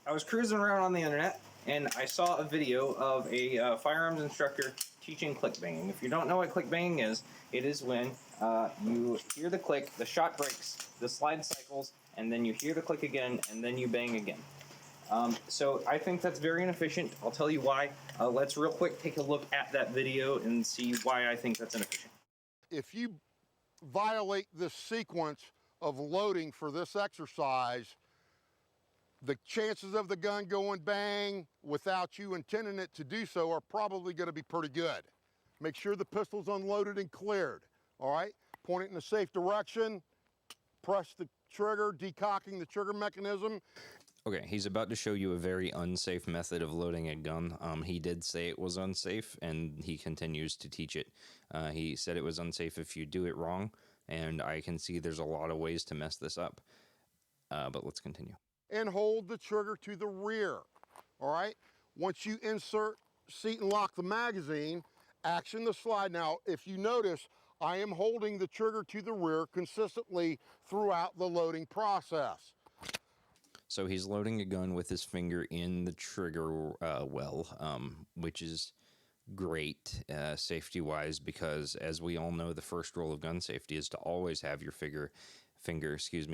I was cruising around on the internet and I saw a video of a firearms instructor teaching click banging. If you don't know what click banging is, it is when you hear the click, the shot breaks, the slide cycles, and then you hear the click again, and then you bang again. So I think that's very inefficient. I'll tell you why. Let's real quick take a look at that video and see why I think that's inefficient. If you violate this sequence of loading for this exercise, the chances of the gun going bang without you intending it to do so are probably going to be pretty good. Make sure the pistol's unloaded and cleared, all right? Point it in a safe direction, press the trigger, decocking the trigger mechanism. Okay, he's about to show you a very unsafe method of loading a gun. He did say it was unsafe, and he continues to teach it. He said it was unsafe if you do it wrong, and I can see there's a lot of ways to mess this up. But let's continue. And hold the trigger to the rear, all right? Once you insert seat and lock the magazine, action the slide. Now, if you notice, I am holding the trigger to the rear consistently throughout the loading process. So he's loading a gun with his finger in the trigger which is great safety-wise, because as we all know, the first rule of gun safety is to always have your finger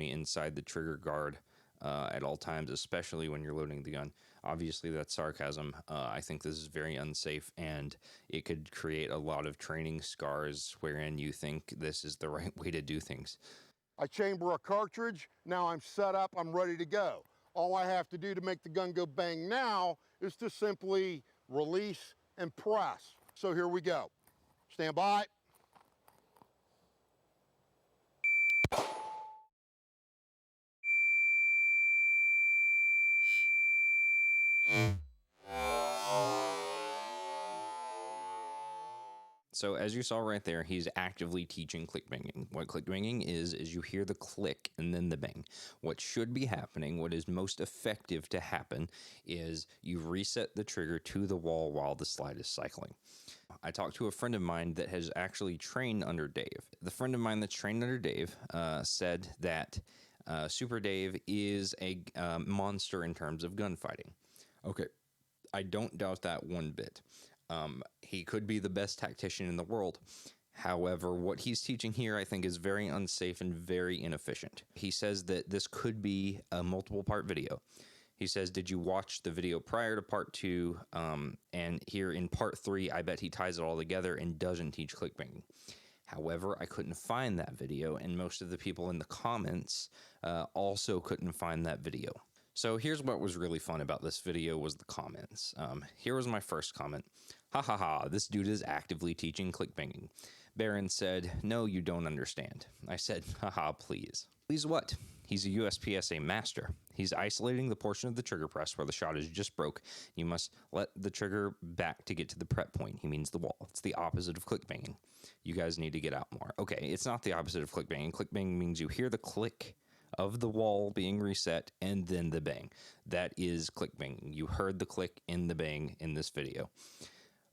inside the trigger guard at all times, especially when you're loading the gun. Obviously, that's sarcasm. I think this is very unsafe, and it could create a lot of training scars wherein you think this is the right way to do things. I chamber a cartridge. Now I'm set up, I'm ready to go. All I have to do to make the gun go bang now is to simply release and press. So here we go. Stand by. So as you saw right there, he's actively teaching click banging. What click banging is you hear the click and then the bang. What should be happening, what is most effective to happen, is you reset the trigger to the wall while the slide is cycling. I talked to a friend of mine that has actually trained under Dave. The friend of mine that's trained under Dave said that Super Dave is a monster in terms of gunfighting. Okay, I don't doubt that one bit. He could be the best tactician in the world. However, what he's teaching here, I think, is very unsafe and very inefficient. He says that this could be a multiple part video. He says, did you watch the video prior to part 2? And here in part 3, I bet he ties it all together and doesn't teach click banging. However, I couldn't find that video, and most of the people in the comments also couldn't find that video. So here's what was really fun about this video was the comments. Here was my first comment. Ha ha ha, this dude is actively teaching click banging. Baron said, no, you don't understand. I said, haha, please. Please what? He's a USPSA master. He's isolating the portion of the trigger press where the shot is just broke. You must let the trigger back to get to the prep point. He means the wall. It's the opposite of click banging. You guys need to get out more. Okay, it's not the opposite of click banging. Click banging means you hear the click of the wall being reset and then the bang. That is click banging. You heard the click in the bang in this video.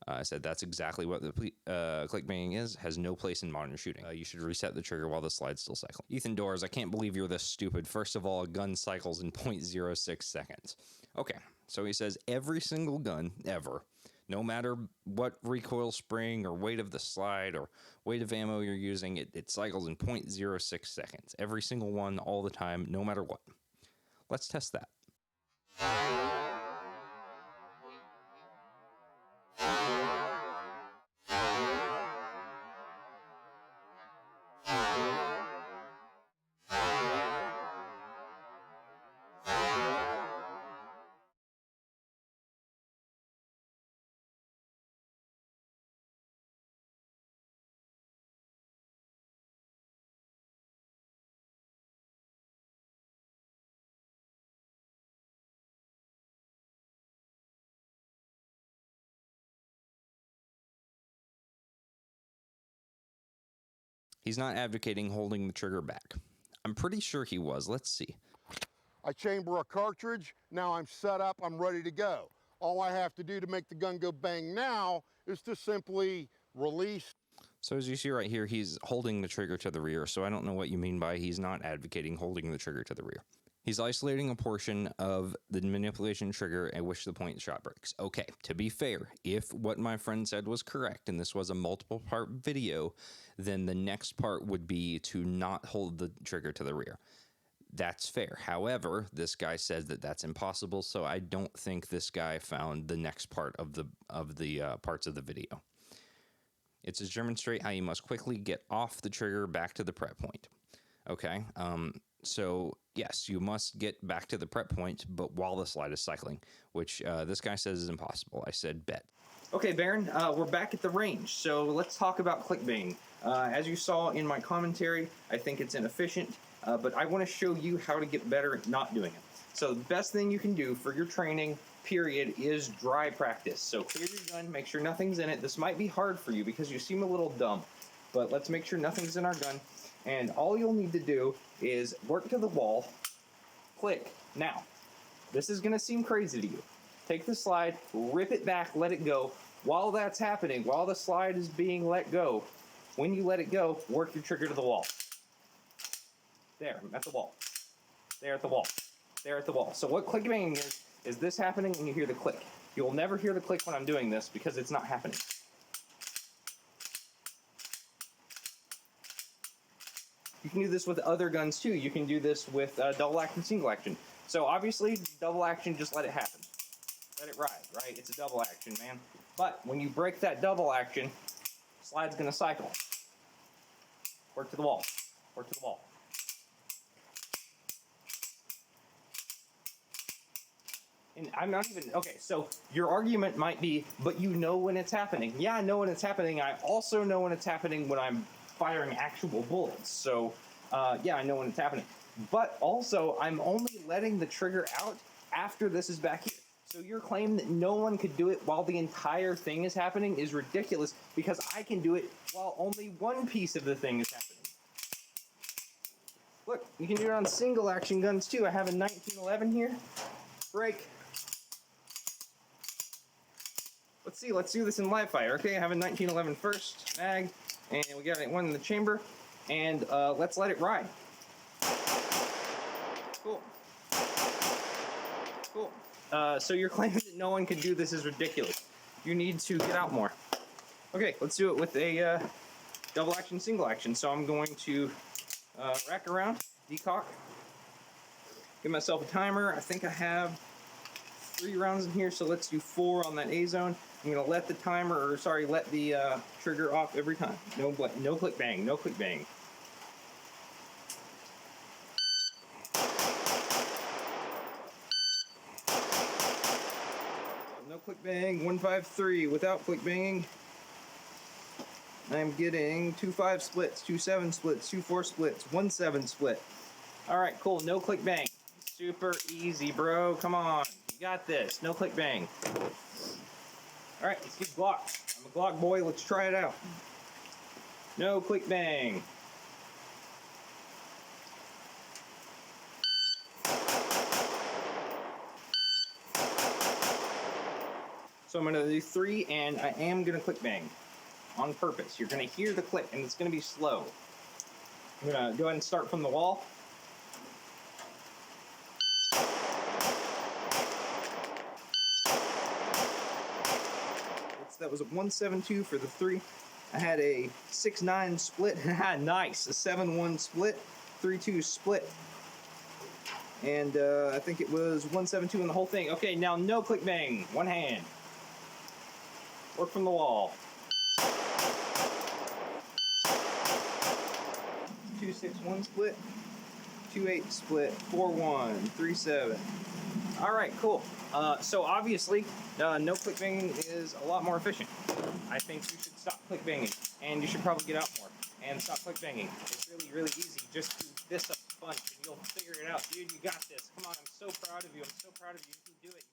I said that's exactly what the click banging is. Has no place in modern shooting. You should reset the trigger while the slide's still cycling. Ethan Doors, I can't believe you're this stupid. First of all, a gun cycles in 0.06 seconds. Okay, so he says every single gun ever, no matter what recoil spring or weight of the slide or weight of ammo you're using, it cycles in 0.06 seconds. Every single one, all the time, no matter what. Let's test that. He's not advocating holding the trigger back. I'm pretty sure he was. Let's see. I chamber a cartridge. Now I'm set up, I'm ready to go. All I have to do to make the gun go bang now is to simply release. So as you see right here, he's holding the trigger to the rear. So I don't know what you mean by he's not advocating holding the trigger to the rear. He's isolating a portion of the manipulation trigger at which the point shot breaks. Okay, to be fair, if what my friend said was correct and this was a multiple part video, then the next part would be to not hold the trigger to the rear. That's fair. However, this guy says that that's impossible, so I don't think this guy found the next part of the parts of the video. It's to demonstrate how you must quickly get off the trigger back to the prep point. Okay, so yes, you must get back to the prep point, but while the slide is cycling, which this guy says is impossible. I said bet. Okay, Baron, we're back at the range, so let's talk about clickbang. As you saw in my commentary, I think it's inefficient, but I want to show you how to get better at not doing it. So the best thing you can do for your training, period, is dry practice. So clear your gun, make sure nothing's in it. This might be hard for you because you seem a little dumb, but let's make sure nothing's in our gun. And all you'll need to do is work to the wall, click. Now, this is going to seem crazy to you. Take the slide, rip it back, let it go. While that's happening, while the slide is being let go, when you let it go, work your trigger to the wall. There, at the wall. There at the wall. There at the wall. So what clickbanging is this happening and you hear the click. You will never hear the click when I'm doing this because it's not happening. You can do this with other guns too. You can do this with double action, single action. So obviously, double action, just let it happen. Let it ride, right? It's a double action, man. But when you break that double action, slide's gonna cycle. Work to the wall. Work to the wall. And I'm not even, okay, so your argument might be, but you know when it's happening. Yeah, I know when it's happening. I also know when it's happening when I'm firing actual bullets. So, yeah, I know when it's happening. But also, I'm only letting the trigger out after this is back here. So your claim that no one could do it while the entire thing is happening is ridiculous because I can do it while only one piece of the thing is happening. Look, you can do it on single action guns too. I have a 1911 here. Break. Let's see, let's do this in live fire. Okay, I have a 1911 first mag, and we got one in the chamber, and let's let it ride. Cool. Cool. So your claim that no one can do this is ridiculous. You need to get out more. Okay, let's do it with a double action, single action. So I'm going to rack around, decock, give myself a timer. I think I have 3 rounds in here, so let's do 4 on that A zone. I'm gonna let the timer, or sorry, let the trigger off every time. No click bang, no click bang. No click bang, 153 without click banging. I'm getting 2 5 splits, 2 7 splits, 2 4 splits, 1 7 split. All right, cool, no click bang. Super easy, bro, come on. You got this, no click bang. All right, let's get Glock. I'm a Glock boy, let's try it out. No click bang. So I'm gonna do 3 and I am gonna click bang on purpose. You're gonna hear the click and it's gonna be slow. I'm gonna go ahead and start from the wall. That was a 172 for the 3. I had a 6-9 split. Nice. A 7-1 split. 3-2 split. And I think it was 172 in the whole thing. Okay, now no click bang. One hand. Work from the wall. 2-6-1 split. 2-8 split. 4-1. 3-7. All right, cool. So obviously, no click banging is a lot more efficient. I think you should stop click banging, and you should probably get out more and stop click banging. It's really, really easy. Just do this a bunch, and you'll figure it out, dude. You got this. Come on, I'm so proud of you. I'm so proud of you. You can do it.